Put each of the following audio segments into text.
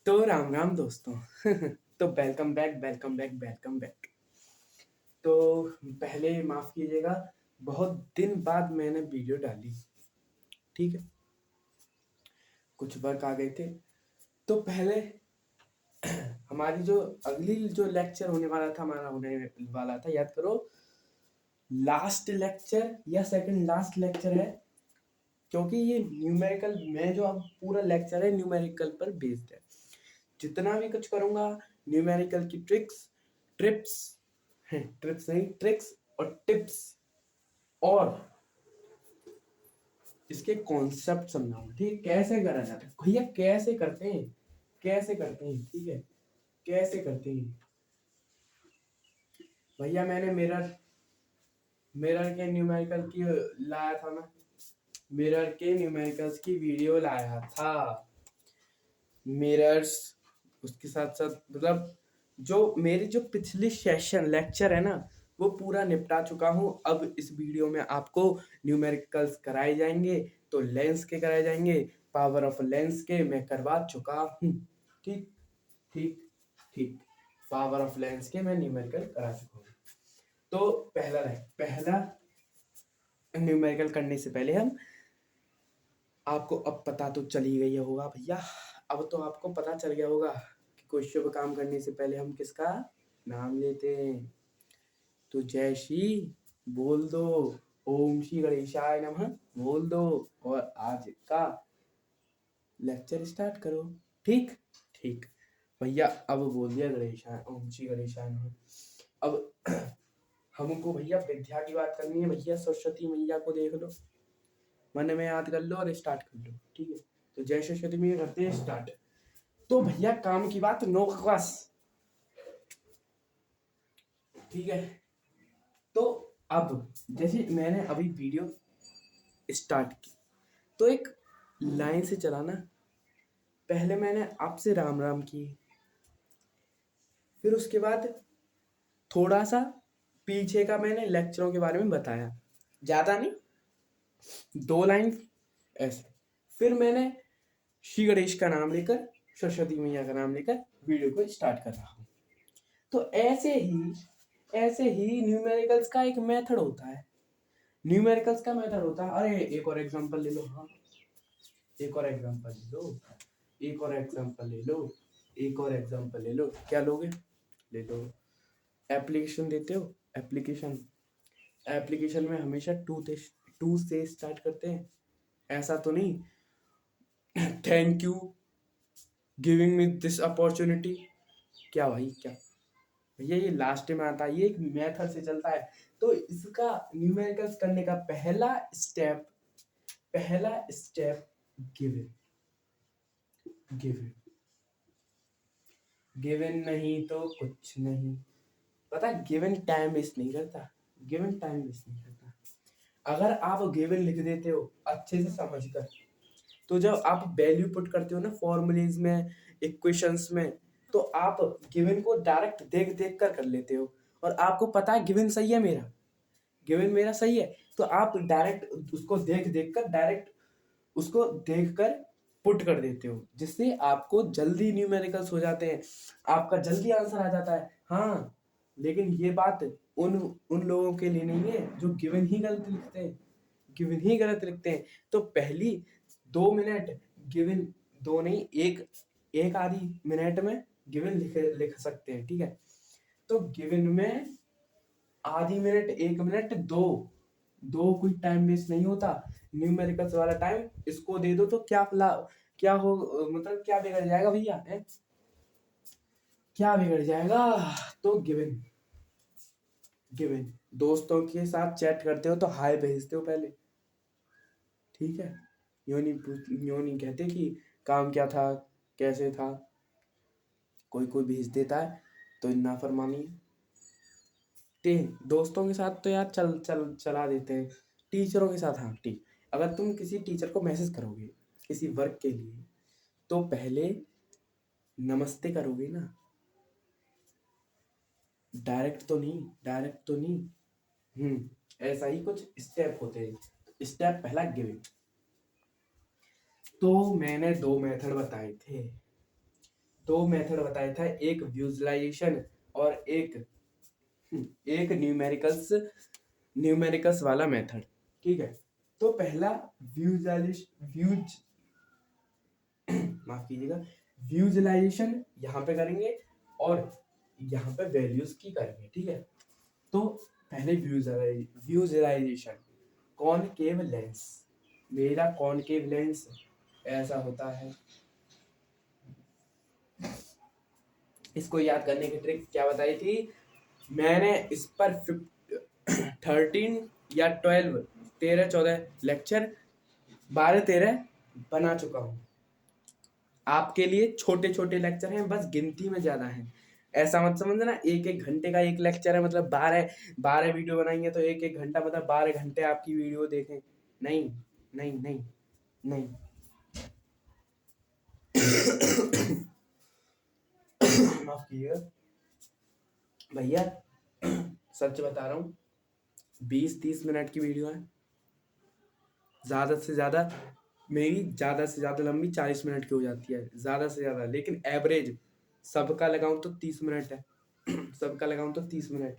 तो राम राम दोस्तों। तो वेलकम बैक। तो पहले माफ कीजिएगा, बहुत दिन बाद मैंने वीडियो डाली। ठीक है, कुछ वर्क आ गए थे। तो पहले हमारी जो अगली जो लेक्चर होने वाला था, हमारा होने वाला था, याद करो, लास्ट लेक्चर या सेकंड लास्ट लेक्चर है, क्योंकि ये न्यूमेरिकल में जो अब पूरा लेक्चर है न्यूमेरिकल पर बेस्ड है। जितना भी कुछ करूंगा न्यूमेरिकल की ट्रिक्स और टिप्स और इसके कॉन्सेप्ट समझाऊंगा। ठीक है, कैसे करा जाता है भैया, कैसे करते हैं, ठीक है, कैसे करते हैं भैया। मैंने मिरर मिरर के न्यूमेरिकल की लाया था, मैं मिरर के न्यूमेरिकल्स की वीडियो लाया था। मिरर्स उसके साथ साथ मतलब जो मेरी जो पिछली सेशन लेक्चर है ना, वो पूरा निपटा चुका हूँ। अब इस वीडियो में आपको न्यूमेरिकल्स कराए जाएंगे, तो लेंस के कराए जाएंगे, पावर ऑफ लेंस के मैं करवा चुका हूँ। ठीक ठीक ठीक, पावर ऑफ लेंस के मैं न्यूमेरिकल करा चुका हूँ। तो पहला न्यूमेरिकल करने से पहले हम आपको अब पता तो चल ही गया होगा भैया, अब तो आपको पता चल गया होगा कि कोई शुभ काम करने से पहले हम किसका नाम लेते हैं। तो जय श्री बोल दो, ओम श्री गणेशाय नमः बोल दो, और आज का लेक्चर स्टार्ट करो। ठीक ठीक भैया, अब बोल दिया गणेशाय, ओम श्री गणेशाय नमः। अब हमको भैया विद्या की बात करनी है भैया। सरस्वती मैया को देख लो, मन में याद कर लो और स्टार्ट कर लो। ठीक है, तो जय सरस्वती मैया करते हैं स्टार्ट। तो भैया काम की बात नो बकवास। ठीक है, तो अब जैसे मैंने अभी वीडियो स्टार्ट की, तो एक लाइन से चलाना। पहले मैंने आपसे राम राम की, फिर उसके बाद थोड़ा सा पीछे का मैंने लेक्चरों के बारे में बताया, ज्यादा नहीं, 2 लाइन ऐसे। फिर मैंने श्री गणेश का नाम लेकर, सरस्वती मैया का नाम लेकर वीडियो को स्टार्ट कर रहा हूँ। तो ऐसे ही न्यूमेरिकल्स का एक मेथड होता है। अरे एक और एग्जांपल ले लो। हाँ, एक और एग्जांपल ले लो। क्या लोगे? ले लो। एप्लीकेशन देते हो? एप्लीकेशन में हमेशा टू से स्टार्ट करते हैं। ऐसा तो नहीं, thank you giving me this opportunity. क्या भाई, क्या भैया, ये लास्ट में आता है, ये एक मेथड से चलता है। तो इसका न्यूमेरिकल्स करने का पहला स्टेप गिवन। गिवन नहीं तो कुछ नहीं। पता, गिवन टाइम वेस्ट नहीं करता। अगर आप गिवन लिख देते हो अच्छे से समझ कर, तो जब आप वैल्यू पुट करते हो ना फॉर्मूलेज में, इक्वेशंस में, तो आप गिवन को डायरेक्ट देख देख कर लेते हो। और आपको पता है गिवन मेरा सही है, तो आप डायरेक्ट उसको देख कर पुट कर देते हो, जिससे आपको जल्दी न्यूमेरिकल्स हो जाते हैं, आपका जल्दी आंसर आ जाता है। हाँ, लेकिन ये बात उन उन लोगों के लिए नहीं है जो गिवन ही गलत लिखते हैं। तो पहली 2 मिनट गिवन, दो नहीं, एक आधी मिनट में गिवन लिख सकते हैं। ठीक है, तो गिवन में आधी मिनट, 1 मिनट, दो कोई टाइम वेस्ट नहीं होता। न्यूमेरिकल्स वाला टाइम इसको दे दो तो क्या हो, मतलब क्या बिगड़ जाएगा भैया, क्या बिगड़ जाएगा? तो गिवन दोस्तों के साथ चैट करते हो तो हाय भेजते हो पहले। ठीक है, यूं नहीं कहते कि काम क्या था, कैसे था। कोई कोई भेज देता है तो नाफरमानी है। दोस्तों के साथ तो यार चला देते हैं। टीचरों के साथ, हाँ ठीक, अगर तुम किसी टीचर को मैसेज करोगे किसी वर्क के लिए, तो पहले नमस्ते करोगे ना, डायरेक्ट तो नहीं। ऐसा ही कुछ स्टेप होते हैं। स्टेप पहला गिविंग। तो मैंने 2 मेथड बताए थे, दो मेथड बताया था, एक विजुअलाइजेशन और एक एक न्यूमेरिकल्स वाला मेथड। ठीक है, तो पहला व्यूज माफ कीजिएगा, विजुअलाइजेशन यहाँ पे करेंगे और यहाँ पे वैल्यूज की करेंगे। ठीक है, तो पहले विजुअलाइजेशन, कॉनकेव लेंस, मेरा कॉनकेव लेंस ऐसा होता है। इसको याद करने की ट्रिक क्या बताई थी मैंने, इस पर 13 या 12 13-14 लेक्चर 12-13 बना चुका हूँ। आपके लिए छोटे छोटे लेक्चर हैं, बस गिनती में ज्यादा हैं। ऐसा मत समझना एक एक घंटे का एक लेक्चर है मतलब 12 वीडियो बनाएंगे तो एक एक घंटा मतलब 12 घंटे आपकी वीडियो देखें। नहीं नहीं नहीं नहीं। माफ कीजिएगा भैया, सच बता रहा हूँ, 20-30 मिनट की वीडियो है, ज्यादा से ज्यादा मेरी ज्यादा से ज्यादा लंबी 40 मिनट की हो जाती है, ज्यादा से ज्यादा, लेकिन एवरेज सबका लगाऊं तो 30 मिनट है। सबका लगाऊं तो 30 मिनट,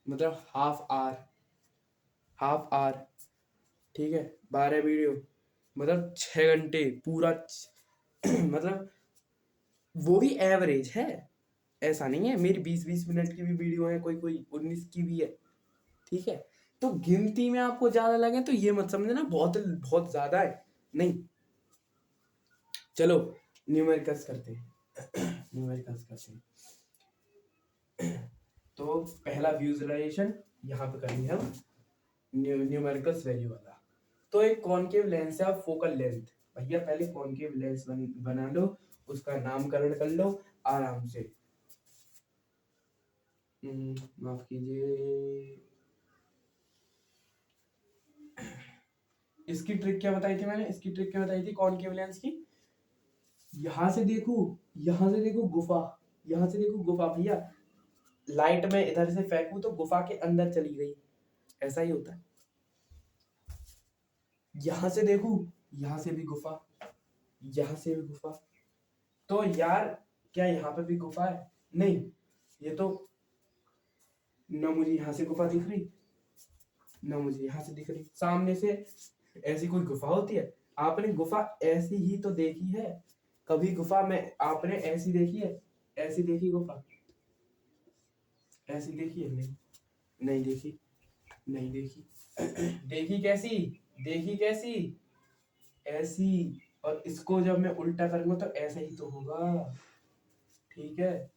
मतलब हाफ आवर। ठीक है, 12 वीडियो मतलब 6 घंटे पूरा। मतलब वो भी एवरेज है, ऐसा नहीं है मेरी 20-20 मिनट की भी वीडियो है, कोई कोई 19 की भी है। ठीक है, तो गिनती में आपको ज्यादा लगे तो ये मत समझना बहुत बहुत ज्यादा है, नहीं। चलो न्यूमेरिकल्स करते हैं। न्यूमेरिकल्स करते हैं, तो पहला विजुअलाइजेशन यहाँ पे करेंगे हम, न्यूमेरिकल्स वैल्यू वाला। तो एक कॉनकेव लेंस है, फोकल लेंथ। भैया पहले कॉनकेव लेंस बना लो, उसका नामकरण कर लो आराम से। माफ कीजिए, इसकी ट्रिक क्या बताई थी मैंने, इसकी ट्रिक क्या बताई थी कॉनकेव लेंस की, यहां से देखो, यहां से देखो गुफा, यहां से देखो गुफा भैया, लाइट में इधर से फेंकू तो गुफा के अंदर चली गई, ऐसा ही होता है। यहां से देखू, यहां से भी गुफा, यहां से भी गुफा, तो यार क्या यहाँ पे भी गुफा है? नहीं, ये तो ना मुझे यहाँ से गुफा दिख रही ना मुझे यहाँ से दिख रही, सामने से ऐसी कोई गुफा होती है? आपने गुफा ऐसी ही तो देखी है कभी? गुफा में आपने ऐसी देखी है? ऐसी देखी गुफा? ऐसी देखी है? नहीं, नहीं देखी, नहीं देखी। देखी कैसी? देखी कैसी? ऐसी। और इसको जब मैं उल्टा करूंगा तो ऐसा ही तो होगा। ठीक है।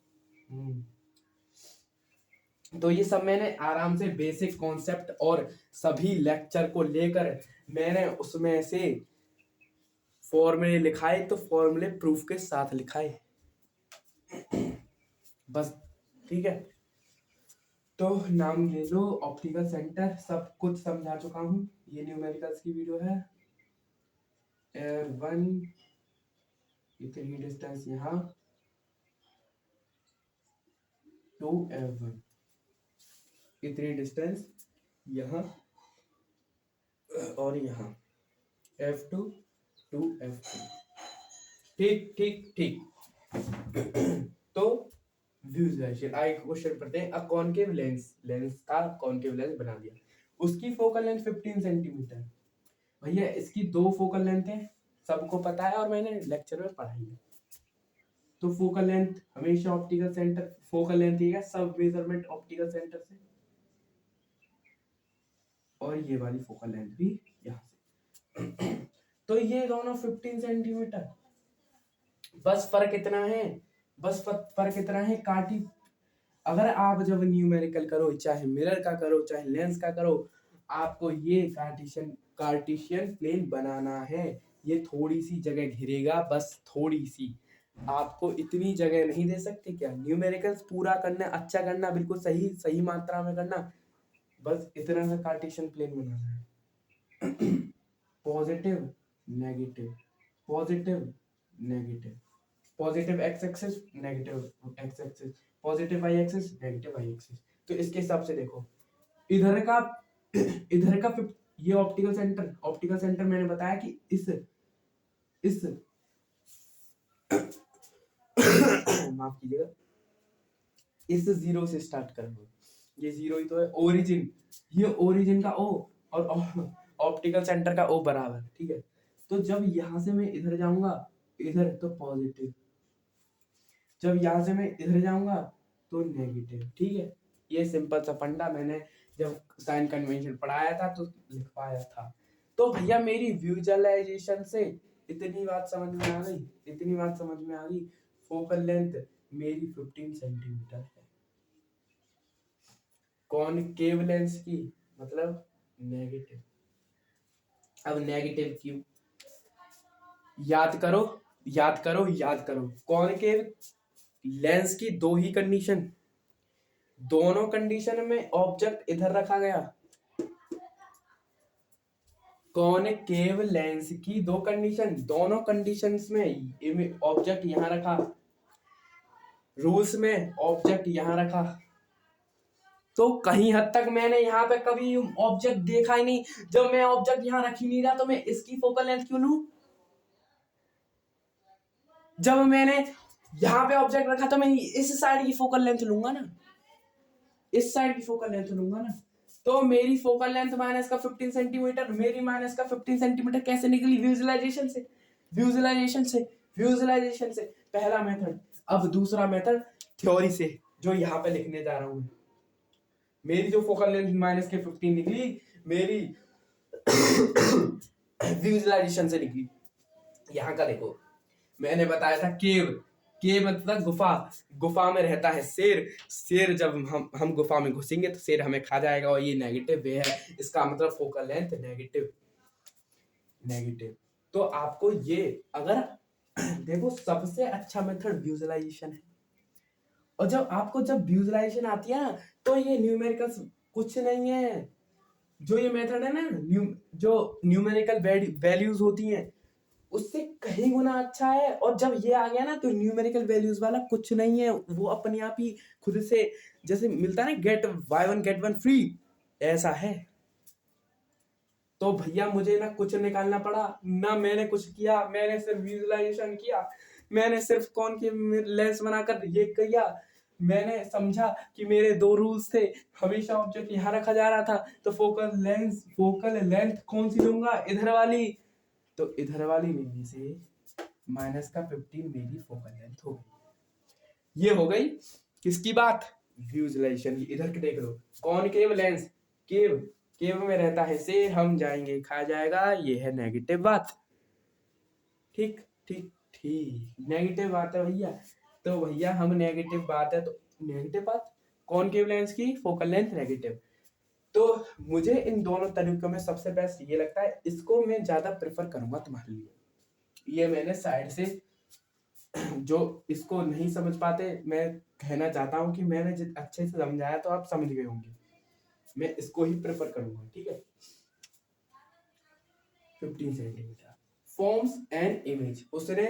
तो ये सब मैंने आराम से बेसिक कॉन्सेप्ट और सभी लेक्चर को लेकर मैंने उसमें से फॉर्मूले लिखाए, तो फॉर्मूले प्रूफ के साथ लिखाए बस। ठीक है, तो नाम ले लो, ऑप्टिकल सेंटर, सब कुछ समझा चुका हूँ। ये न्यूमेरिकल्स की वीडियो है। R1 इतनी डिस्टेंस यहाँ, 2F1 इतनी डिस्टेंस यहाँ, और यहाँ F2 2F2। ठीक ठीक ठीक। तो विजुअलाइजेशन आगे क्वेश्चन पढ़ते हैं। कॉनकेव लेंस का कॉनकेव लेंस बना दिया, उसकी फोकल लेंथ 15 सेंटीमीटर। भैया इसकी दो फोकल लेंथ है, सबको पता है और मैंने लेक्चर में पढ़ाई है। तो फोकल लेंथ हमेशा ऑप्टिकल सेंटर, फोकल लेंथ ये है सब मेजरमेंट ऑप्टिकल सेंटर से, और ये वाली फोकल लेंथ भी यहाँ से। तो ये दोनों 15 सेंटीमीटर। बस फर्क इतना है, बस फर्क इतना है काटी। अगर आप जब न्यूमेरिकल करो, चाहे मिरर का करो चाहे लेंस का करो, आपको ये कार्टेशियन प्लेन बनाना है। ये थोड़ी सी जगह घिरेगा, बस थोड़ी सी, आपको इतनी जगह नहीं दे सकते क्या? न्यूमेरिकल्स पूरा करना, अच्छा करना, बिल्कुल सही सही मात्रा में करना, बस इतना सा कार्टेशियन प्लेन बनाना है। Positive negative, positive negative, positive X axis negative X axis, positive Y axis negative Y axis. तो इसके हिसाब से देखो, इधर का इधर का ये ऑप्टिकल सेंटर मैंने बताया कि इस माफ कीजिएगा, इस जीरो से स्टार्ट करूंगा, ये जीरो ही तो है, ओरिजिन, ये ओरिजिन का ओ और ऑप्टिकल सेंटर का ओ बराबर, ठीक है। तो जब यहां से मैं इधर जाऊंगा, इधर तो पॉजिटिव, जब यहां से मैं इधर जाऊंगा तो नेगेटिव, ठीक है। ये सिंपल सा फंडा मैंने जब साइन कन्वेंशन पढ़ाया था तो लिख पाया था। तो भैया मेरी विजुअलाइजेशन से इतनी बात समझ में आ गई, इतनी बात समझ में आ गई, फोकल लेंथ मेरी 15 सेंटीमीटर है, कॉनकेव लेंस की मतलब नेगेटिव। अब नेगेटिव क्यों, याद करो याद करो याद करो, कॉनकेव लेंस की दो ही कंडीशन, दोनों कंडीशन में ऑब्जेक्ट इधर रखा गया, कॉनकेव लेंस की दो कंडीशन, दोनों कंडीशंस में ऑब्जेक्ट यहां रखा, रूल्स में ऑब्जेक्ट यहां रखा। तो कहीं हद तक मैंने यहाँ पे कभी ऑब्जेक्ट देखा ही नहीं, जब मैं ऑब्जेक्ट यहाँ रख ही नहीं रहा तो मैं इसकी फोकल लेंथ क्यों लूं? जब मैंने यहाँ पे ऑब्जेक्ट रखा तो मैं इस साइड की फोकल लेंथ लूंगा ना, इस साइड की फोकल लेंथ लूंगा ना। तो मेरी फोकल लेंथ माइनस का 15 सेंटीमीटर, मेरी माइनस का 15 सेंटीमीटर कैसे निकली? विजुअलाइजेशन से, विजुअलाइजेशन से, विजुअलाइजेशन से, पहला मेथड। अब दूसरा मेथड थ्योरी से, जो यहाँ पे लिखने जा रहा हूं। मेरी जो फोकल लेंथ माइनस के 15 निकली, मेरी विजुअलाइजेशन से निकली। यहाँ का देखो, मैंने बताया था केव, केव मतलब गुफा, गुफा में रहता है शेर, शेर जब हम गुफा में घुसेंगे तो शेर हमें खा जाएगा, और ये नेगेटिव वे है, इसका मतलब फोकल लेंथ नेगेटिव, नेगेटिव। तो आपको ये अगर देखो सबसे अच्छा मेथड विजुअलाइजेशन है, और जब विजुअलाइजेशन आती है ना तो ये न्यूमेरिकल्स कुछ नहीं है, जो ये मेथड है ना जो न्यूमेरिकल वैल्यूज होती हैं उससे कहीं गुना अच्छा है। और जब ये आ गया ना तो न्यूमेरिकल वैल्यूज वाला कुछ नहीं है, वो अपने आप ही खुद से, जैसे मिलता है ना get buy one get one free, ऐसा है। तो भैया मुझे ना कुछ निकालना पड़ा ना, मैंने कुछ किया, मैंने सिर्फ विजुअलाइजेशन किया, मैंने सिर्फ कौन की लेंस बनाकर ये किया, मैंने समझा कि मेरे दो रूल्स थे, हमेशा ऑब्जेक्ट यहाँ रखा जा रहा था, तो फोकल लेंथ कौन सी लूंगा? इधर वाली। तो इधर वाली में से माइनस का 15 मेरी फोकल लेंथ हो गई। ये हो गई किसकी बात? विजुअलाइजेशन की। इधर के देख लो, कॉनकेव लेंस, केव, केव में रहता है शेर, हम जाएंगे खा जाएगा, ये है नेगेटिव बात। ठीक ठीक ठीक, नेगेटिव बात है भैया। तो भैया हम नेगेटिव बात है तो नेगेटिव बात, कॉनकेव लेंस की फोकल लेंथ नेगेटिव। तो मुझे इन दोनों तरीकों में सबसे बेस्ट ये लगता है, इसको मैं ज्यादा प्रेफर करूंगा तुम्हारे लिए। ये मैंने साइड से, जो इसको नहीं समझ पाते, मैं कहना चाहता हूं कि मैंने अच्छे से समझाया तो आप समझ गए होंगे, मैं इसको ही प्रेफर करूंगा, ठीक है। 15 सेंटीमीटर फॉर्म्स एन इमेज, उसने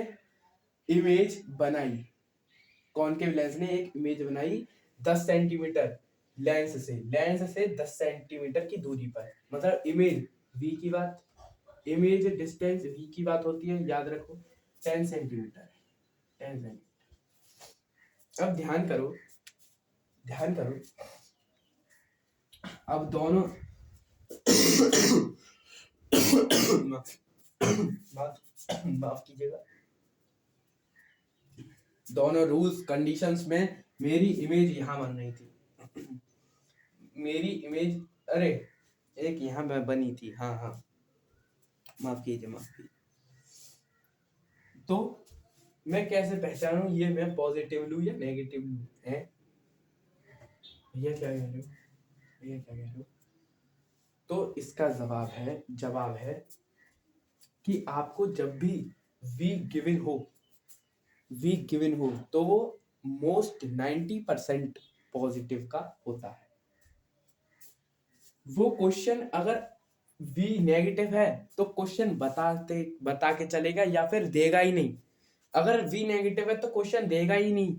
इमेज बनाई, कॉनकेव लेंस ने एक इमेज बनाई 10 सेंटीमीटर लेंस से 10 सेंटीमीटर की दूरी पर, मतलब इमेज वी की बात, इमेज डिस्टेंस वी की बात होती है, याद रखो 10 सेंटीमीटर, 10 सेंटीमीटर। अब ध्यान करो, ध्यान करो, अब दोनों माफ कीजिएगा, दोनों रूल्स कंडीशंस में मेरी इमेज यहां बन रही थी, मेरी इमेज, अरे एक यहां बनी थी, हाँ हाँ माफ कीजिए, माफ कीजिए। तो मैं कैसे पहचानूं ये मैं पॉजिटिव लूं या नेगेटिव लूं? है भैया क्या कह रहे हो, भैया क्या कह रहे हो? तो इसका जवाब है कि आपको जब भी वी गिवन हो तो वो मोस्ट 90% पॉजिटिव का होता है। वो क्वेश्चन अगर वी नेगेटिव है तो क्वेश्चन बता के चलेगा या फिर देगा ही नहीं। अगर वी नेगेटिव है तो क्वेश्चन देगा ही नहीं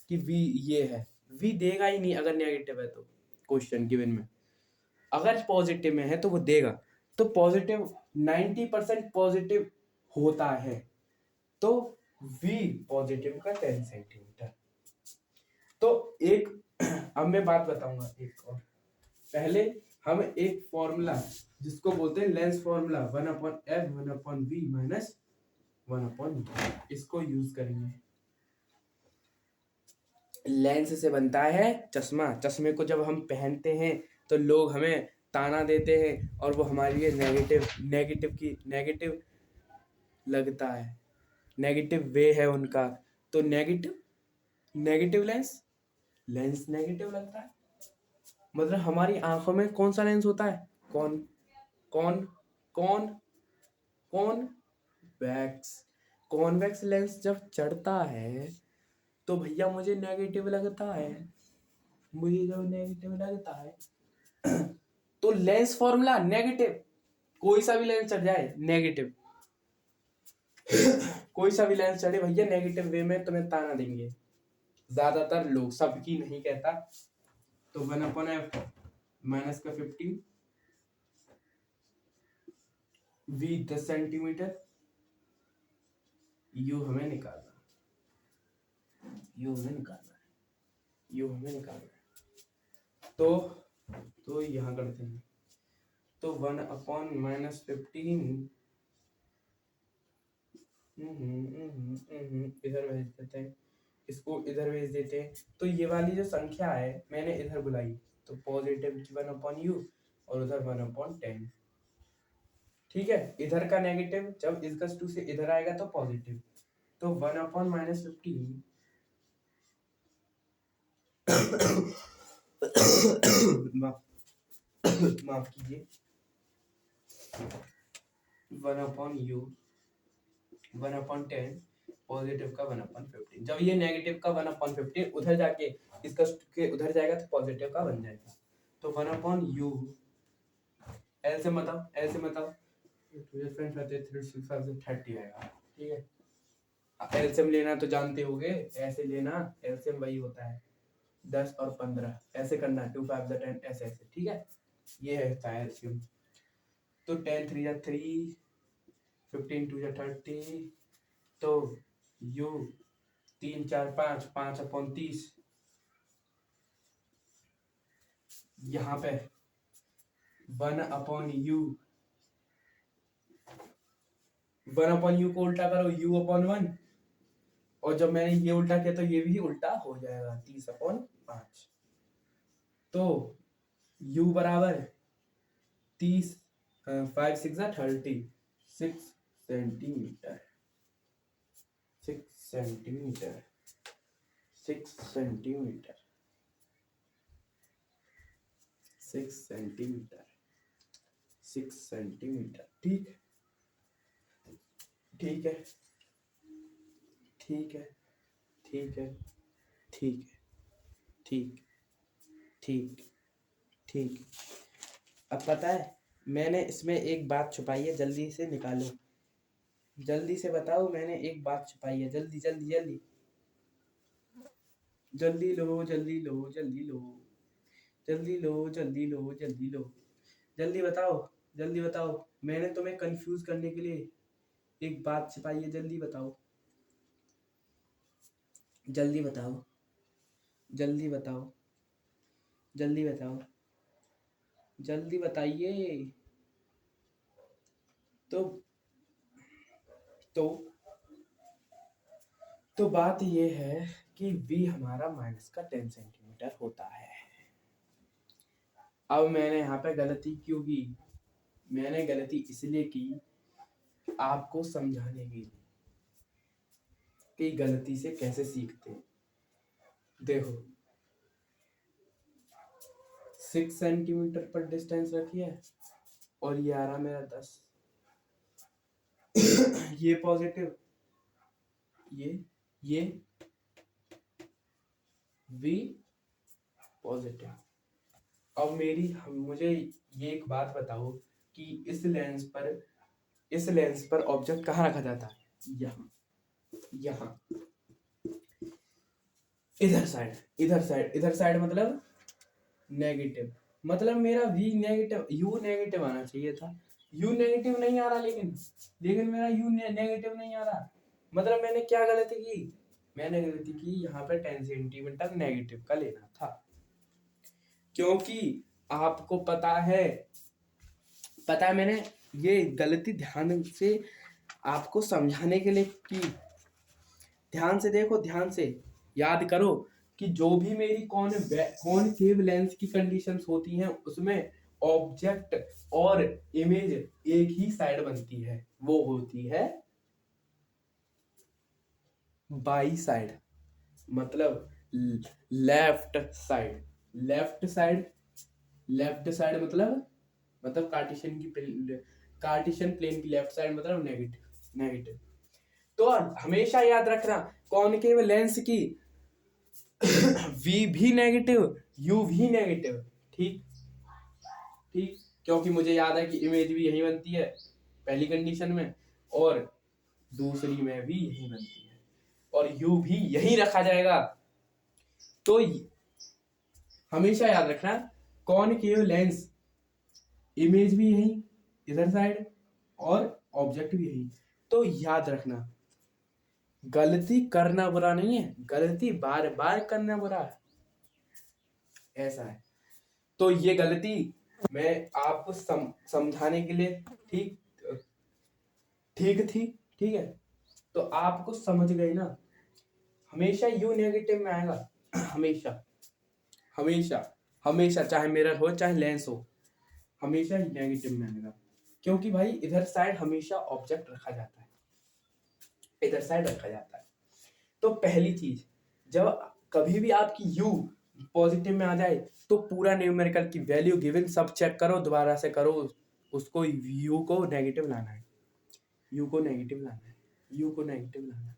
कि वी ये है, वी देगा ही नहीं अगर नेगेटिव है तो क्वेश्चन गिवन में। अगर पॉजिटिव में है तो वो देगा। तो पॉजिटिव 90% पॉजिटिव होता है, तो वी पॉजिटिव का 10 सेंटीमीटर। तो एक अब मैं बात बताऊंगा एक और। पहले हम एक फॉर्मूला जिसको बोलते हैं lens formula 1/f 1/v minus 1/u, इसको यूज करेंगे। लेंस से बनता है चश्मा। चश्मे को जब हम पहनते हैं तो लोग हमें ताना देते हैं और वो हमारे लिए नेगेटिव लगता है, नेगेटिव वे है उनका। तो नेगेटिव लेंस नेगेटिव लगता है। मतलब हमारी आंखों में कौन सा लेंस होता है? कौन कौन कौन कॉन्वेक्स। कॉन्वेक्स लेंस जब चढ़ता है तो भैया मुझे नेगेटिव लगता है। मुझे जब नेगेटिव लगता है तो लेंस फॉर्मूला नेगेटिव। कोई सा भी लेंस चढ़ जाए नेगेटिव, कोई सा भी लेंस चढ़े भैया नेगेटिव वे में तुम्हें ताना देंगे। ज्यादातर लोग, सबकी नहीं कहता। तो 1/f माइनस का 15 v 10 सेंटीमीटर, यू हमें निकालना है। यू हमें निकालना है। तो यहाँ करते हैं। तो 1/-15 इधर भेज देते हैं, इसको इधर भेज देते हैं। तो ये वाली जो संख्या है मैंने इधर बुलाई, तो पॉजिटिव 1/u और उधर 1/10। ठीक है, इधर का नेगेटिव जब इस 2 से इधर आएगा तो पॉजिटिव। तो 1/-15 माफ कीजिए, 1/u 1/10 पॉजिटिव का 1/15। जब ये नेगेटिव का 1/15 उधर जाके इसका के उधर जाएगा तो पॉजिटिव का बन जाएगा। तो 1/u एल से बताओ 30 आएगा। ठीक है, एलसीएम लेना तो जानते होगे, ऐसे लेना। एलसीएम वही होता है 10 और 15, ऐसे करना 2 5 10 ऐसे ऐसे। ठीक है, ये है एलसीएम। तो 10 3 3 15 2 30। तो u 3 4 5 5/30। यहाँ पे 1/u 1/u को उल्टा करो u/1। और जब मैंने ये उल्टा किया तो ये भी उल्टा हो जाएगा 30/5। तो u बराबर 30 5 6 30 6 centimetre 6 centimetre 6 centimetre 6 centimetre 6 centimetre. ठीक ठीक है ठीक है ठीक है ठीक है ठीक ठीक ठीक। अब पता है मैंने इसमें एक बात छुपाई है, जल्दी से निकालो, जल्दी से बताओ। मैंने एक बात छुपाई है, जल्दी जल्दी जल्दी जल्दी लो जल्दी लो जल्दी लो जल्दी लो जल्दी लो जल्दी लो जल्दी बताओ जल्दी बताओ। मैंने तुम्हें कंफ्यूज करने के लिए एक बात छुपाई है, जल्दी बताओ जल्दी बताओ जल्दी बताओ जल्दी बताओ जल्दी बताइए। तो तो तो बात ये है कि v हमारा माइनस का 10 सेंटीमीटर होता है। अब मैंने यहाँ पे गलती क्यों की? मैंने गलती इसलिए की आपको समझाने के लिए कि गलती से कैसे सीखते हैं। देखो 6 सेंटीमीटर पर डिस्टेंस रखी है और ये आ रहा मेरा 10। ये पॉजिटिव, ये v पॉजिटिव। अब मुझे ये एक बात बताओ कि इस लेंस पर ऑब्जेक्ट कहाँ रखा जाता है? यहाँ इधर साइड मतलब नेगेटिव। मतलब मेरा v नेगेटिव, u नेगेटिव आना चाहिए था। u नेगेटिव नहीं आ रहा, लेकिन मेरा u नेगेटिव नहीं आ रहा। मतलब मैंने क्या गलती की? मैंने गलती की, यहाँ पे 10 सेंटीमीटर नेगेटिव का लेना था, क्योंकि आपको पता है मैंने ये गलती ध्यान से आपको समझाने के लिए की। ध्यान से देखो, ध्यान से याद करो कि जो भी मेरी कॉनकेव लेंस की कंडीशंस होती हैं उसमें ऑब्जेक्ट और इमेज एक ही साइड बनती है, वो होती है बाई साइड, मतलब left side. Left side, left side मतलब कार्टेशियन प्लेन की लेफ्ट साइड मतलब नेगेटिव, नेगेटिव। तो हमेशा याद रखना कॉनकेव लेंस की वी भी नेगेटिव, यू भी नेगेटिव, ठीक ठीक, क्योंकि मुझे याद है कि इमेज भी यही बनती है पहली कंडीशन में, और दूसरी में भी यही बनती है, और यू भी यही रखा जाएगा। तो हमेशा याद रखना कॉनकेव लेंस, इमेज भी यही इधर साइड और ऑब्जेक्ट भी यही। तो याद रखना गलती करना बुरा नहीं है, गलती बार बार करना बुरा है, ऐसा है। तो ये गलती मैं आपको समझाने के लिए ठीक ठीक थी, ठीक है, तो आपको समझ गई ना। हमेशा यू नेगेटिव में आएगा, हमेशा हमेशा हमेशा, चाहे मिरर हो चाहे लेंस हो, हमेशा नेगेटिव में आएगा, क्योंकि भाई इधर साइड हमेशा ऑब्जेक्ट रखा जाता है, इधर साइड रखा जाता है। तो पहली चीज, जब कभी भी आपकी यू पॉजिटिव में आ जाए तो पूरा न्यूमेरिकल की वैल्यू गिवन सब चेक करो, दोबारा से करो, उसको यू को नेगेटिव लाना है, यू को नेगेटिव लाना है, यू को नेगेटिव लाना है।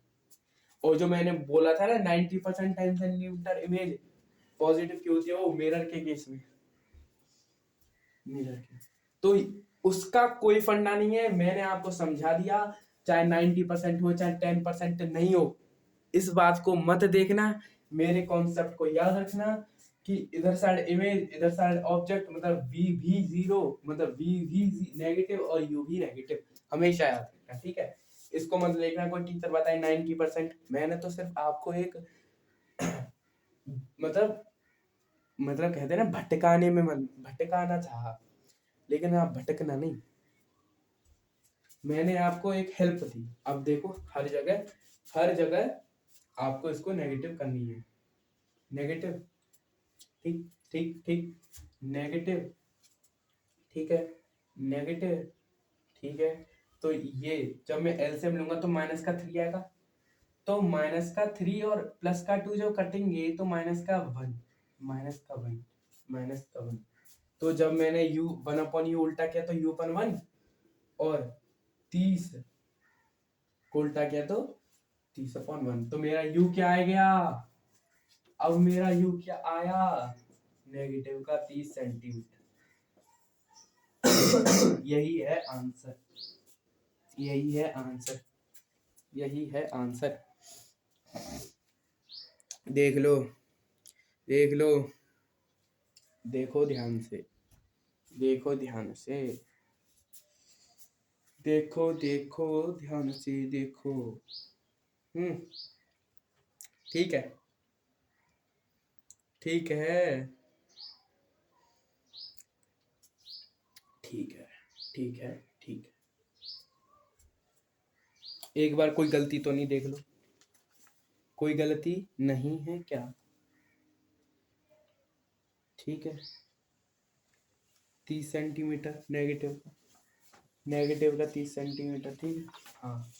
और जो मैंने बोला था ना 90% 10 सेंटीमीटर इमेज पॉजिटिव की होती है, वो मिरर के केस में, मिरर के, तो उसका कोई फंडा नहीं है, मैंने आपको समझा दिया। चाहे 90% हो चाहे 10% नहीं हो, इस बात को मत देखना, मेरे कॉन्सेप्ट को याद रखना कि इधर साइड इमेज इधर साइड ऑब्जेक्ट, मतलब वी भी जीरो, मतलब वी भी नेगेटिव और यू भी नेगेटिव, हमेशा याद रखना, ठीक है। इसको मत देखना कोई टीचर बताए 90%, मैंने तो सिर्फ आपको एक मतलब कहते हैं ना भटकाने में भटकाना चाहा, लेकिन आप भटकना नहीं, मैंने आपको एक हेल्प दी। अब देखो हर जगह आपको इसको नेगेटिव करनी है, नेगेटिव, ठीक ठीक ठीक, नेगेटिव, ठीक है, नेगेटिव, ठीक है। तो ये जब मैं एलसीएम लूंगा तो माइनस का 3 आएगा, तो माइनस का 3 और प्लस का 2 जब कटेंगे तो माइनस का 1, माइनस का 1, माइनस का 1। तो जब मैंने यू 1/u उल्टा किया तो u अपन 1, और 30 को उल्टा किया तो 30/1, तो मेरा u क्या आ गया, अब मेरा u क्या आया, नेगेटिव का 30 सेंटीमीटर। यही है आंसर, यही है आंसर, यही है आंसर। देख लो, देख लो, देखो ध्यान से, देखो ध्यान से, देखो देखो ध्यान से देखो। ठीक है, ठीक है, ठीक है, ठीक है, ठीक है, एक बार कोई गलती तो नहीं देख लो, कोई गलती नहीं है क्या, ठीक है। 30 सेंटीमीटर नेगेटिव का, नेगेटिव का 30 सेंटीमीटर, ठीक है, हाँ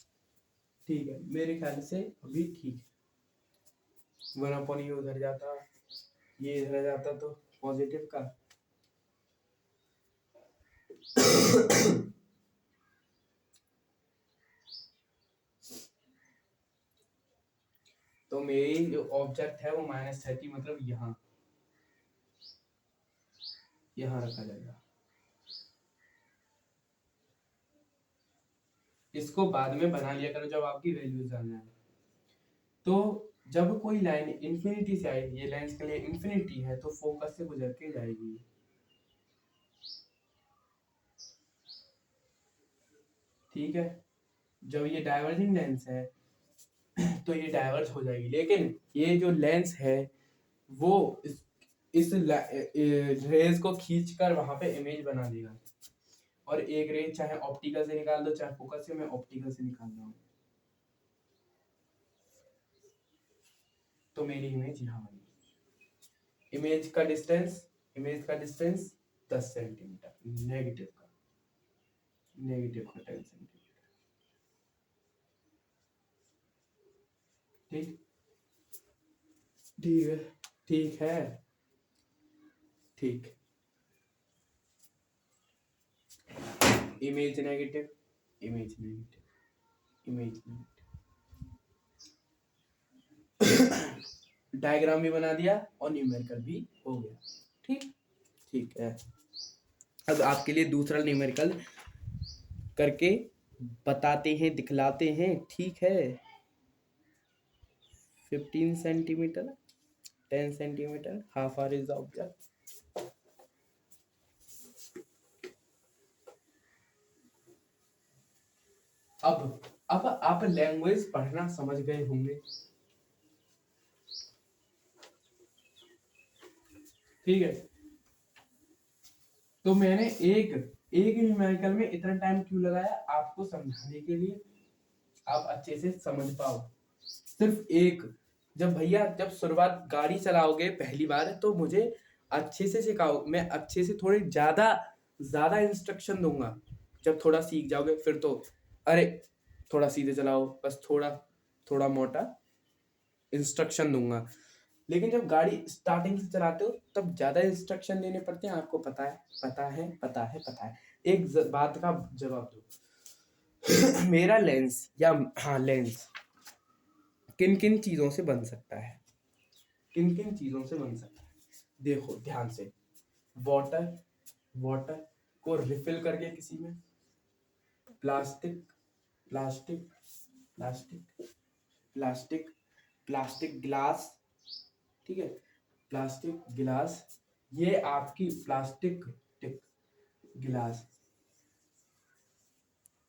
ठीक है, मेरे ख्याल से अभी ठीक है। 1/u उधर जाता, ये इधर जाता तो पॉजिटिव का तो मेरी जो ऑब्जेक्ट है वो -30, मतलब यहाँ यहाँ रखा जाएगा। इसको बाद में बना लिया करो जब आपकी वैल्यू जानना है। तो जब कोई लाइन इंफिनिटी से आएगी, ये लेंस के लिए इंफिनिटी है, तो फोकस से गुजर के जाएगी, ठीक है। जब ये डाइवर्जिंग लेंस है तो ये डाइवर्ज हो जाएगी, लेकिन ये जो लेंस है वो इस रेज को खींचकर वहां पे इमेज बना देगा। और एक रेज चाहे ऑप्टिकल से निकाल दो चाहे फोकस से, मैं ऑप्टिकल से निकाल रहा हूँ, तो मेरी इमेज यहाँ बनी। इमेज का डिस्टेंस 10 सेंटीमीटर, नेगेटिव का 10 सेंटीमीटर। ठीक ठीक है, ठीक है, ठीक। Image negative, image negative, image negative. Diagram भी बना दिया और न्यूमेरिकल भी हो गया। ठीक ठीक है। अब आपके लिए दूसरा न्यूमेरिकल करके बताते हैं, दिखलाते हैं। ठीक है, 15 centimetre, 10 centimetre, half hour is object. अब आप लैंग्वेज पढ़ना समझ गए होंगे। ठीक है, तो मैंने एक न्यूमेरिकल में इतना टाइम क्यों लगाया, आपको समझाने के लिए, आप अच्छे से समझ पाओ। सिर्फ एक, जब शुरुआत गाड़ी चलाओगे पहली बार तो मुझे अच्छे से सिखाओ, मैं अच्छे से थोड़े ज्यादा इंस्ट्रक्शन दूंगा। जब थोड़ा सीख जाओगे फिर तो अरे थोड़ा सीधे चलाओ, बस थोड़ा मोटा इंस्ट्रक्शन दूंगा। लेकिन जब गाड़ी स्टार्टिंग से चलाते हो तब ज्यादा इंस्ट्रक्शन देने पड़ते हैं, आपको पता है, पता है। एक बात का जवाब दो। मेरा लेंस या हाँ लेंस किन किन चीजों से बन सकता है, किन किन चीजों से बन सकता है, देखो ध्यान से। वाटर को रिफिल करके किसी में, plastic plastic plastic plastic glass, ठीक है, प्लास्टिक गिलास, ये आपकी प्लास्टिक गिलास।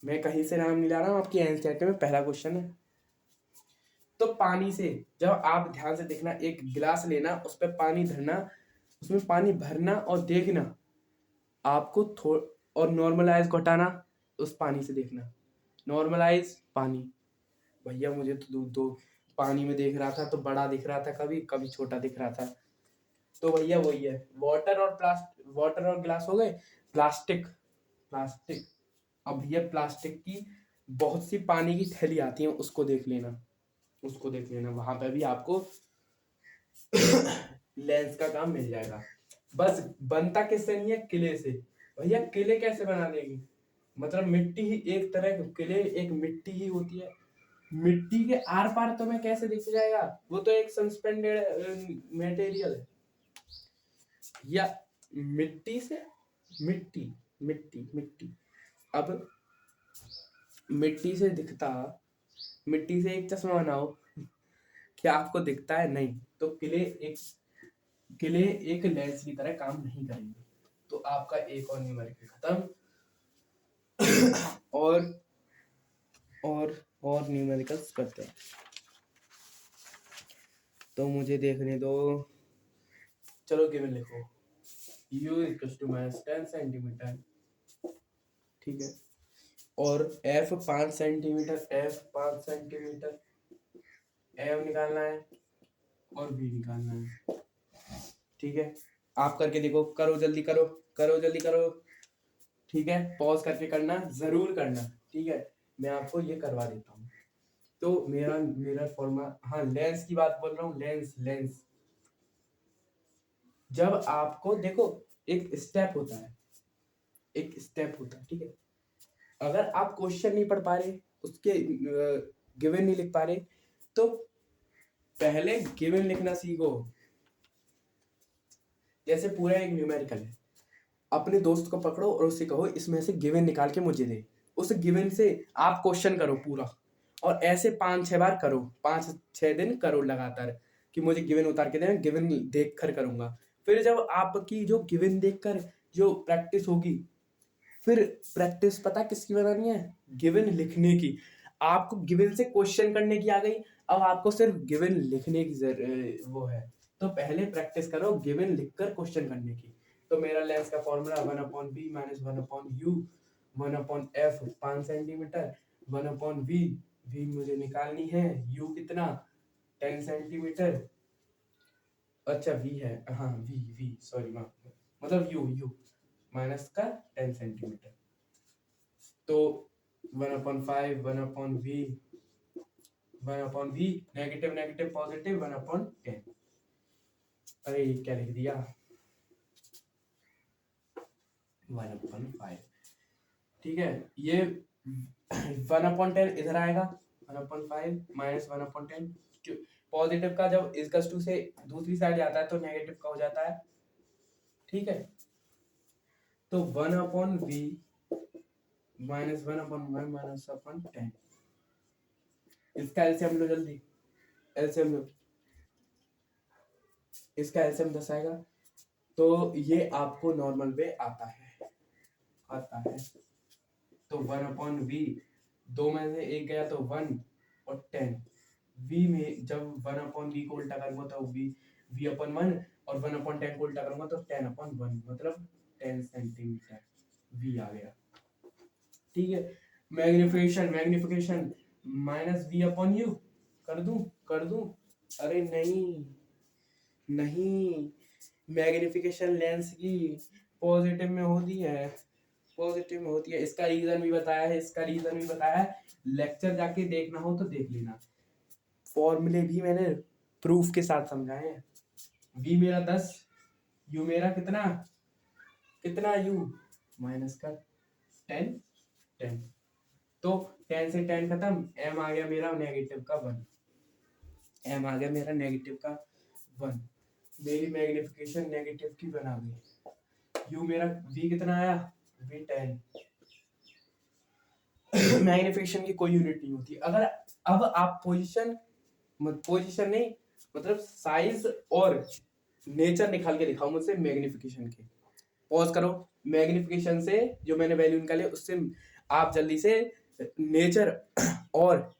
मैं कहीं से नाम नहीं ला रहा हूँ, आपकी एनसीईआरटी में पहला क्वेश्चन है। तो पानी से, जब आप ध्यान से देखना, एक गिलास लेना, उस पर पानी धरना, उसमें पानी भरना और देखना आपको और नॉर्मलाइज को हटाना, उस पानी से देखना नॉर्मलाइज पानी। भैया मुझे तो दो पानी में देख रहा था तो बड़ा दिख रहा था, कभी कभी छोटा दिख रहा था, तो भैया वही है। वाटर और ग्लास हो गए। प्लास्टिक अब भैया प्लास्टिक की बहुत सी पानी की थैली आती है, उसको देख लेना, वहां पे भी आपको लेंस का काम मिल जाएगा। बस बनता किससे नहीं है, किले से। भैया किले कैसे बना देगी, मतलब मिट्टी ही एक तरह के किले, एक मिट्टी ही होती है, मिट्टी के आर पार तुम्हें कैसे दिख जाएगा, वो तो एक सस्पेंडेड मटेरियल है। या मिट्टी से मिट्टी अब मिट्टी से दिखता, मिट्टी से एक चश्मा बनाओ, क्या आपको दिखता है, नहीं। तो किले एक लेंस की तरह काम नहीं करेंगे। तो आपका एक और न्यूमेरिकल खत्म। और न्यूमेरिकल्स करते हैं, तो मुझे देखने दो। चलो गिवन लिखो, u = -10 सेंटीमीटर, ठीक है, और f 5 सेंटीमीटर, m निकालना है और v निकालना है। ठीक है, आप करके देखो, करो जल्दी करो। ठीक है, पॉज करके करना, जरूर करना। ठीक है, मैं आपको ये करवा देता हूँ। तो मेरा फॉर्मूला, हाँ लेंस की बात बोल रहा हूँ, लेंस जब आपको देखो एक स्टेप होता है, ठीक है। अगर आप क्वेश्चन नहीं पढ़ पा रहे, उसके गिवन नहीं लिख पा रहे, तो पहले गिवन लिखना सीखो। जैसे पूरा एक न्यूमेरिकल है, अपने दोस्त को पकड़ो और उससे कहो इसमें से गिवन निकाल के मुझे दे। उस गिवन से आप क्वेश्चन करो पूरा, और ऐसे 5-6 बार करो, 5-6 दिन करो लगातार, कि मुझे गिवन उतार के देना, गिवन देख कर करूंगा। फिर जब आपकी जो गिवन देखकर जो प्रैक्टिस होगी, फिर प्रैक्टिस पता किसकी बनानी है, गिवन लिखने की। आपको गिवन से क्वेश्चन करने की आ गई, अब आपको सिर्फ गिवन लिखने की वो है। तो पहले प्रैक्टिस करो गिवन लिखकर क्वेश्चन करने की। तो मेरा लेंस का formula 1/b minus 1/u 1/f 5 centimetre 1/v, v मुझे निकालनी है, u कितना 10 सेंटीमीटर, अच्छा v है, हाँ v सॉरी मतलब u माइनस का 10 सेंटीमीटर। तो 1/5 1/v नेगेटिव नेगेटिव पॉजिटिव 1/10। अरे ये क्या लिख दिया 1/5, ठीक है। ये 1/10 इधर आएगा 1/5 माइनस 1/10, पॉजिटिव का जब इक्वल टू से दूसरी साइड जाता है तो नेगेटिव का हो जाता है, ठीक है। तो 1/v माइनस 1/1 माइनस 10, इसका एलसीएम लो जल्दी, एलसीएम लो, इसका एलसीएम 10 आएगा। तो ये आपको नॉर्मल वे आता है। तो 1/v, दो में से एक गया तो 1 और 10, v में जब 1/v को उल्टा करूंगा तो v/1 और 1/10 को उल्टा करूंगा तो 10/1, मतलब 10 सेंटीमीटर v आ गया, ठीक है। मैग्निफिकेशन माइनस v/u कर दूं, अरे नहीं मैग्निफिकेशन लेंस की पॉजिटिव में होती है, इसका रीजन भी बताया है, लेक्चर जाके देखना हो तो देख लेना, फॉर्मूले भी मैंने प्रूफ के साथ समझाए हैं। v मेरा 10, u मेरा कितना u माइनस का 10, तो 10 से 10 खत्म, m आ गया मेरा नेगेटिव का 1, मेरी मैग्निफिकेशन नेगेटिव की 1 आ गई। u मेरा v कितना आया v 10, मैग्निफिकेशन की कोई यूनिट नहीं होती। अगर अब आप पोजीशन नहीं मतलब साइज और नेचर निकाल के दिखाओ मुझसे मैग्निफिकेशन के, पॉज करो, मैग्निफिकेशन से जो मैंने वैल्यू निकाले उससे आप जल्दी से नेचर और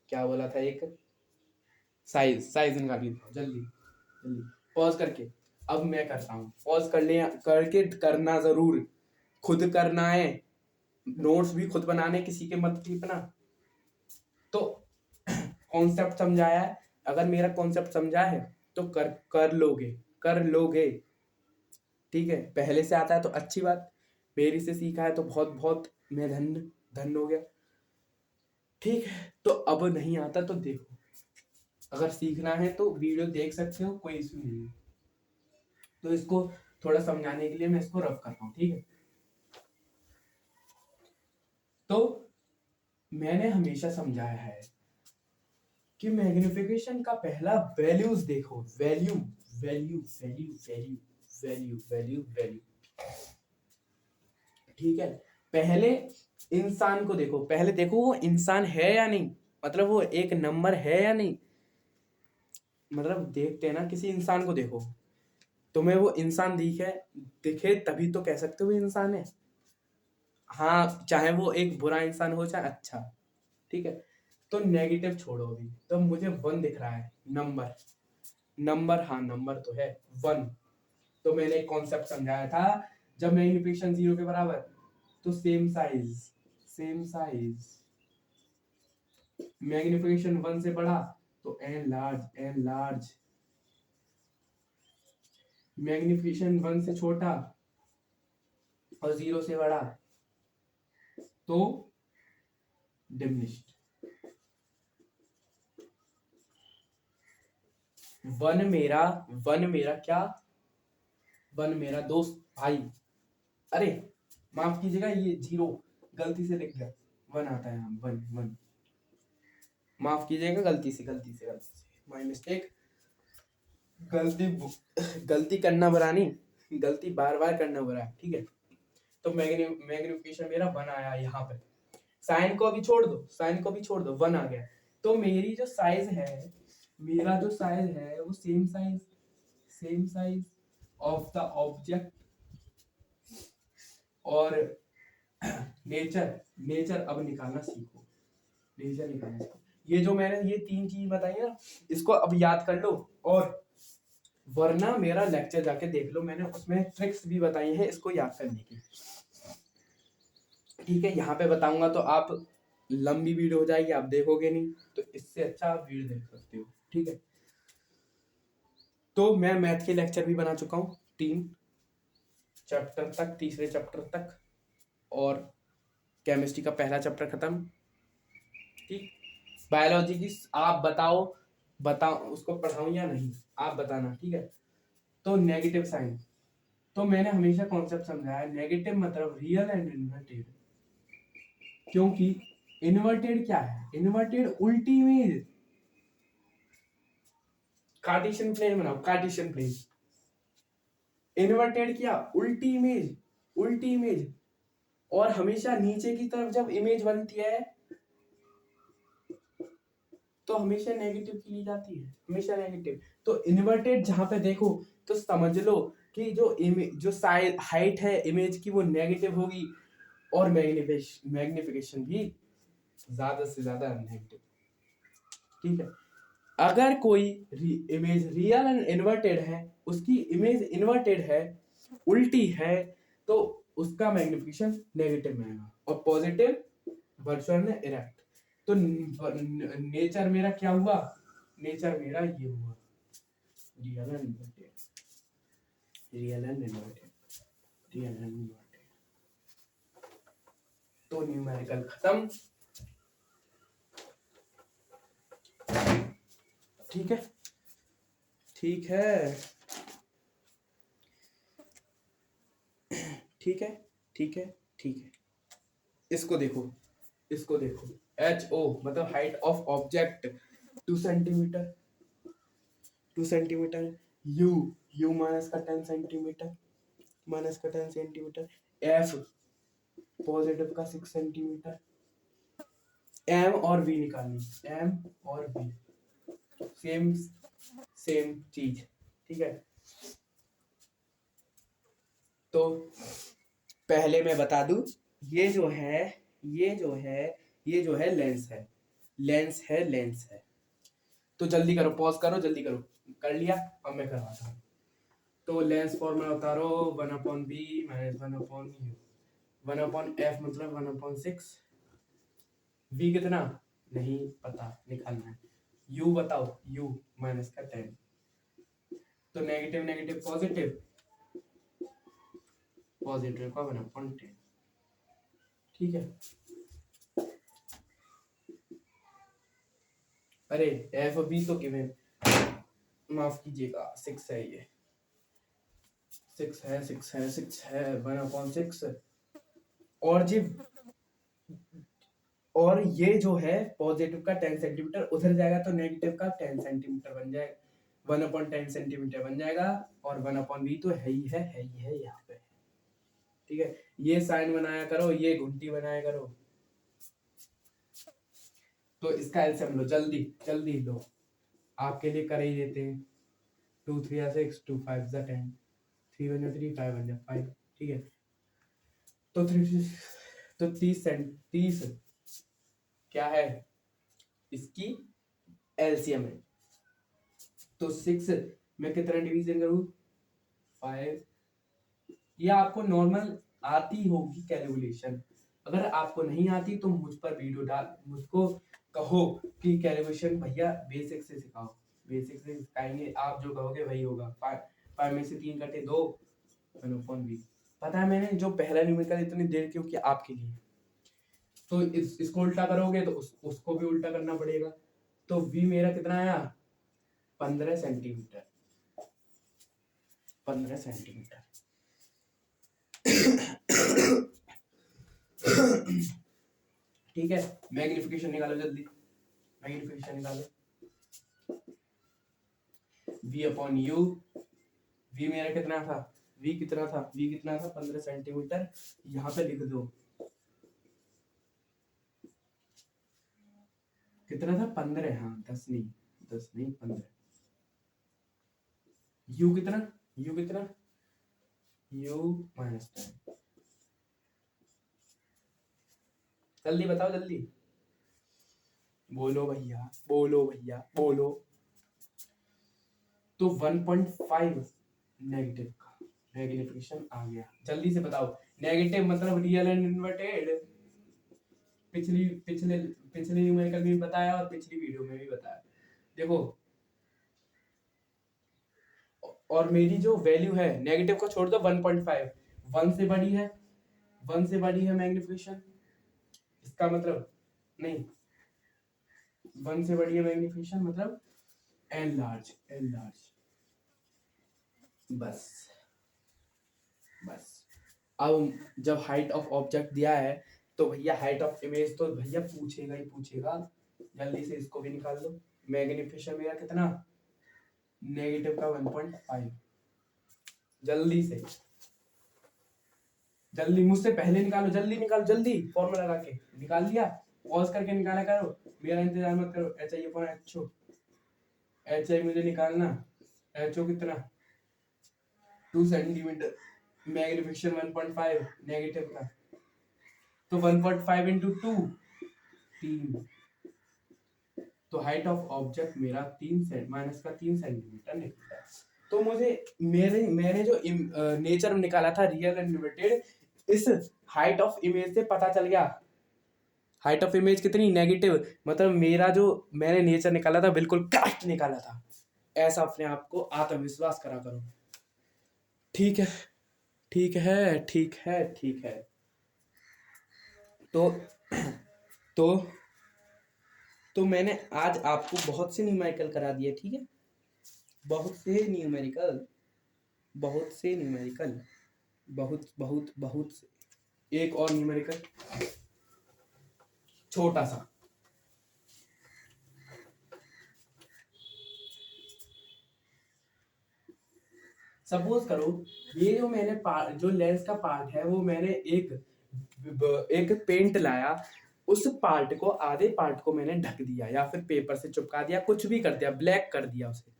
क्या बोला था एक साइज निकाल के दिखाओ जल्दी पॉज करके। अब मैं करता हूँ, पॉज करके करना जरूर, खुद करना है, नोट्स भी खुद बनाने, किसी के मत टिपना। तो कॉन्सेप्ट समझाया है, अगर मेरा कॉन्सेप्ट समझा है तो कर लोगे, ठीक है। पहले से आता है तो अच्छी बात, मेरी से सीखा है तो बहुत बहुत मैं धन्य हो गया, ठीक है। तो अब नहीं आता तो देखो, अगर सीखना है तो वीडियो देख सकते हो, कोई इशू नहीं है। तो इसको थोड़ा समझाने के लिए मैं इसको रफ करता हूँ, ठीक है। तो मैंने हमेशा समझाया है कि मैग्निफिकेशन का पहला वैल्यूज देखो, वैल्यू, ठीक है। पहले इंसान को देखो, पहले देखो वो इंसान है या नहीं, मतलब वो एक नंबर है या नहीं, मतलब देखते हैं ना किसी इंसान को देखो, तुम्हें वो इंसान दिखे तभी तो कह सकते हो वो इंसान है, हाँ चाहे वो एक बुरा इंसान हो चाहे अच्छा, ठीक है। तो नेगेटिव छोड़ो अभी, तो मुझे 1 दिख रहा है, नंबर हाँ नंबर तो है 1। तो मैंने एक कॉन्सेप्ट समझाया था, जब मैग्निफिकेशन 0 के बराबर तो सेम साइज, मैग्निफिकेशन 1 से बड़ा तो एन लार्ज, मैग्निफिकेशन 1 से छोटा और 0 से बड़ा तो डिमिनिश्ड। 1 मेरा क्या, 1 मेरा दोस्त भाई, अरे माफ कीजिएगा ये 0 गलती से लिख गया, 1 आता है यहाँ, 1 माफ कीजिएगा, गलती से माय मिस्टेक, गलती करना बुरा नहीं, गलती बार बार करना बुरा है, ठीक है। तो मैग्निफिकेशन मेरा 1 आया यहाँ पे, साइन को भी छोड़ दो 1 आ गया। तो मेरी जो साइज है, मेरा जो साइज है वो same size of the object, और नेचर अब निकालना सीखो, डिवीजन निकालना है। ये जो मैंने ये 3 चीज बताई है ना, इसको अब याद कर लो, और वरना मेरा लेक्चर जाके देख लो, मैंने उसमें ट्रिक्स भी बताई हैं इसको याद करने की। ठीक है, यहाँ पे बताऊंगा तो आप लंबी वीडियो हो जाएगी, आप देखोगे नहीं, तो इससे अच्छा आप वीडियो देख सकते हो। ठीक है, तो मैं मैथ के लेक्चर भी बना चुका हूँ 3 चैप्टर तक, तीसरे चैप्टर तक, और केमिस्ट्री का पहला चैप्टर खत्म। ठीक, बायोलॉजी की आप बताओ उसको पढ़ाऊं या नहीं, आप बताना। ठीक है, तो नेगेटिव साइन, तो मैंने हमेशा कॉन्सेप्ट समझाया है, नेगेटिव मतलब रियल एंड इन्वर्टेड। क्योंकि इन्वर्टेड क्या है, इन्वर्टेड उल्टी इमेज, कार्टेशियन प्लेन बनाओ, कार्टेशियन प्लेन, इन्वर्टेड क्या, उल्टी इमेज, उल्टी इमेज। और हमेशा नीचे की तरफ जब इमेज बनती है तो हमेशा नेगेटिव की ली जाती है, हमेशा नेगेटिव। तो इन्वर्टेड जहां पे देखो तो समझ लो कि जो हाइट है इमेज की वो नेगेटिव होगी, और मैग्निफिकेशन भी ज्यादा से ज्यादा नेगेटिव। ठीक है, अगर कोई इमेज रियल एंड इन्वर्टेड है, उसकी इमेज इन्वर्टेड है, उल्टी है, तो उसका मैग्निफिकेशन नेगेटिव में आएगा, और पॉजिटिव वर्चुअल में इरेक्ट। तो नेचर मेरा क्या हुआ, नेचर मेरा ये हुआ, real and inverted, real and inverted, real and inverted. तो न्यूमेरिकल खत्म। ठीक है, ठीक है, ठीक है, ठीक है, ठीक है। इसको देखो, इसको देखो, एच ओ मतलब height of object 2 centimetre, 2 centimetre. You, you minus का 10 सेंटीमीटर, माइनस का 10 सेंटीमीटर। एफ पॉजिटिव का 6 सेंटीमीटर। एम और वी निकालनी, एम और वी सेम सेम चीज। ठीक है, तो पहले मैं बता दूं, ये जो है, ये जो है, ये जो है लेंस है, लेंस है, लेंस है। तो जल्दी करो, पॉज करो, जल्दी करो। कर लिया, अब मैं करवाता हूँ। तो लेंस फॉर्मूला उतारो, 1/b माइनस 1/u, 1/f मतलब 1/6। v कितना नहीं पता, निकालना है। u बताओ, u माइनस का 10, तो नेगेटिव नेगेटिव पॉजिटिव, पॉजिटिव का 1/10। ठीक है, अरे एफ बी तो गिवन, माफ कीजिएगा 6 है, ये 6 है, 6 है, 6 है, 1/6। और जी, और ये जो है पॉजिटिव का 10 सेंटीमीटर उधर जाएगा तो नेगेटिव का 10 सेंटीमीटर बन जाएगा, 1/10 सेंटीमीटर बन जाएगा, और 1/v तो है ही है यहाँ पे। ठीक है, ये साइन बनाया करो, ये घुंटी बनाया करो। तो इसका एलसीएम लो, जल्दी जल्दी लो, आपके लिए कर ही देते हैं। 2 3 6, 2 5 10, 3 1 3, 5 1 5। ठीक है, तो 3 तो 30 क्या है इसकी एलसीएम है। तो 6 में कितना डिवीजन करूं, 5। ये आपको नॉर्मल आती होगी कैलकुलेशन, अगर आपको नहीं आती तो मुझ पर वीडियो डाल, मुझको कहो कि कैलकुलेशन भैया बेसिक से सिखाओ, बेसिक से सिखाएंगे, आप जो कहोगे वही होगा। 5 में से 3 कटे 2, पता है मैंने जो पहला न्यूमेरिकल इतनी देर क्यों किया आपके लिए। तो इसको उल्टा करोगे तो उसको भी उल्टा करना पड़ेगा। तो v मेरा कितना आया, 15 सेंटीमीटर, 15 सेंटीमीटर। ठीक है, मैग्निफिकेशन निकालो जल्दी, मैग्निफिकेशन निकालो। v/u, v मेरा कितना था, v कितना था, v कितना था 15 सेंटीमीटर, यहाँ पे लिख दो कितना था 15, हाँ 10 नहीं, 10 नहीं 15। u कितना, u कितना, u माइनस 10, जल्दी बताओ जल्दी। बोलो भैया, बोलो भैया, बोलो। तो 1.5 नेगेटिव का मैग्निफिकेशन आ गया। जल्दी से बताओ, नेगेटिव मतलब रियल एंड इन्वर्टेड। पिछली पिछले पिछले न्यूमेरिकल में भी बताया और पिछली वीडियो में भी बताया। देखो, और मेरी जो वैल्यू है, नेगेटिव को छोड़ दो, 1.5 1 से बड़ी है, 1 से बड़ी है मैग्निफिकेशन, इसका मतलब नहीं, 1 से बड़ी है मैग्निफिकेशन मतलब एन लार्ज, एन लार्ज। बस बस। अब जब हाइट ऑफ ऑब्जेक्ट दिया है तो भैया हाइट ऑफ इमेज तो भैया पूछेगा ही पूछेगा। जल्दी से इसको भी निकाल दो। मैग्निफिकेशन मेरा कितना, नेगेटिव का 1.5। जल्दी से, जल्दी मुझसे पहले निकालो, जल्दी निकालो, जल्दी फॉर्मूला लगा के निकाल लिया, पॉज करके निकाला करो, मेरा इंतजार मत करो। H I upon H O, H I मुझे निकालना, एच ओ कितना 2 सेंटीमीटर, मैग्निफिकेशन 1.5 नेगेटिव का, तो 1.5 इंटू 2 3। तो हाइट ऑफ ऑब्जेक्ट मेरा 3 सेंटीमीटर निकलता है। तो मुझे मेरे मैंने जो नेचर निकाला था रियल एंड लिमिटेड, इस हाइट ऑफ इमेज से पता चल गया। हाइट ऑफ इमेज कितनी, नेगेटिव, मतलब मेरा जो मैंने नेचर निकाला था बिल्कुल करेक्ट निकाला था। ऐसा अपने आप को आत्मविश्वास करा करो। ठीक है, ठीक है, ठीक है, ठीक है। तो तो तो मैंने आज आपको बहुत से न्यूमेरिकल करा दिए, ठीक है, बहुत से न्यूमेरिकल, बहुत से न्यूमेरिकल, बहुत बहुत बहुत से। एक और न्यूमेरिकल छोटा सा। सपोज करो, ये जो मैंने जो लेंस का पार्ट है वो मैंने एक पेंट लाया, उस पार्ट को, आधे पार्ट को मैंने ढक दिया या फिर पेपर से चिपका दिया, कुछ भी कर दिया, ब्लैक कर दिया उसे,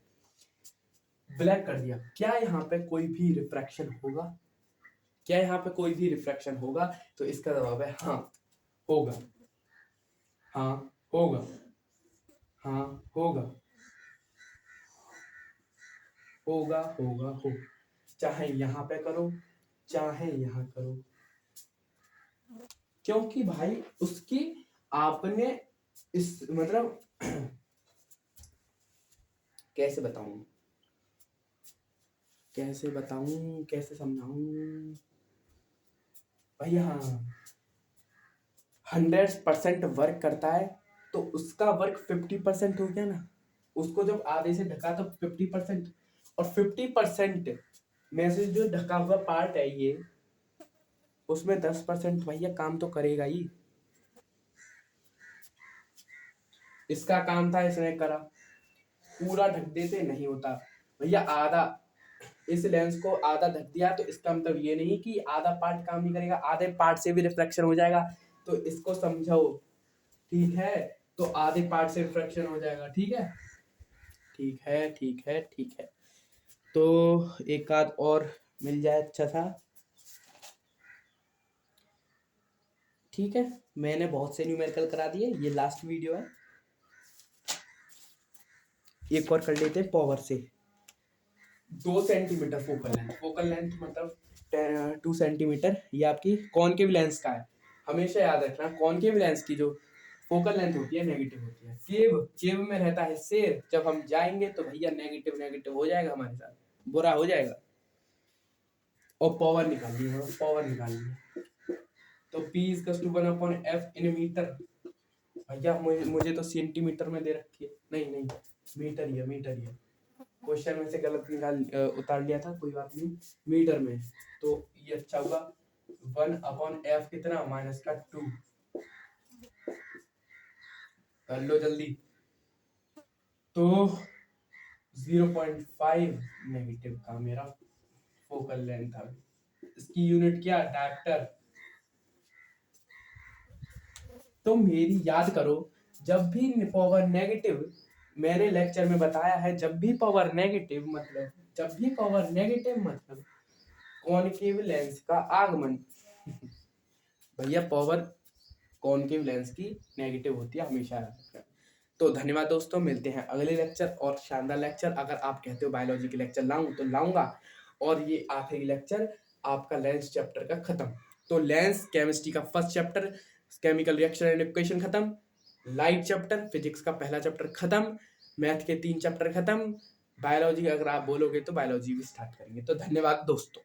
ब्लैक कर दिया। क्या यहाँ पे कोई भी रिफ्रैक्शन होगा? क्या यहाँ पे कोई भी रिफ्रैक्शन होगा? तो इसका जवाब है हाँ, होगा, हाँ होगा, हाँ होगा, होगा, होगा, हो, चाहे यहाँ पे करो चाहे यहाँ करो, क्योंकि भाई उसकी आपने इस मतलब कैसे बताऊं, कैसे बताऊं, कैसे समझाऊं भैया, हाँ 100% वर्क करता है, तो उसका वर्क 50% हो गया ना। उसको जब आधे से ढका तो 50%, और 50% में से जो ढका हुआ पार्ट है ये, उसमें 10% भैया काम तो करेगा ही। इसका काम था, इसने करा, पूरा ढक देते नहीं होता भैया। आधा, इस लेंस को आधा ढक दिया तो इसका मतलब ये नहीं कि आधा पार्ट काम नहीं करेगा, आधे पार्ट से भी रिफ्लेक्शन हो जाएगा, तो इसको समझो, ठीक है। तो आधे पार्ट से रिफ्लेक्शन हो जाएगा, ठीक है, ठीक है, ठीक है, ठीक है। तो एक आध और मिल जाए अच्छा सा, ठीक है। मैंने बहुत से न्यूमेरिकल करा दिए, ये लास्ट वीडियो है। एक और कर लेते हैं पावर से। 2 सेंटीमीटर फोकल लेंथ मतलब 2 सेंटीमीटर, ये आपकी कॉनकेव लेंस का है। हमेशा याद रखना, कॉनकेव लेंस की जो फोकल लेंथ होती है नेगेटिव होती है। केव, केव में रहता है शेर, जब हम जाएंगे तो भैया नेगेटिव नेगेटिव हो जाएगा, हमारे साथ बुरा हो जाएगा। और पावर निकालनी है, पावर निकालनी है, तो P = 1/f इन मीटर। भैया मुझे तो सेंटीमीटर में दे रखी है, नहीं नहीं, मीटर ही है, मीटर ही है। क्वेश्चन में से गलत उतार लिया था, कोई बात नहीं, मीटर में। तो ये अच्छा होगा 1/f कितना, -2। कर लो जल्दी। तो 0.5 नेगेटिव का मेरा फोकल लेंथ था। इसकी यूनिट क्या, डायप्टर। तो मेरी याद करो, जब भी पावर नेगेटिव, मेरे लेक्चर में बताया है, जब भी पावर नेगेटिव मतलब, जब भी पावर नेगेटिव मतलब कॉनकेव लेंस का आगमन। भैया पावर कॉनकेव लेंस की नेगेटिव होती है, हमेशा याद रखना। तो धन्यवाद दोस्तों, मिलते हैं अगले लेक्चर और शानदार लेक्चर। अगर आप कहते हो बायोलॉजी के लेक्चर लाऊँ तो लाऊँगा। और ये आखिरी लेक्चर आपका लेंस चैप्टर का खत्म। तो लेंस केमिस्ट्री का first chapter chemical reaction and equation खत्म, लाइट चैप्टर फिजिक्स का पहला चैप्टर खत्म, मैथ के 3 चैप्टर खत्म, बायोलॉजी अगर आप बोलोगे तो बायोलॉजी भी स्टार्ट करेंगे। तो धन्यवाद दोस्तों।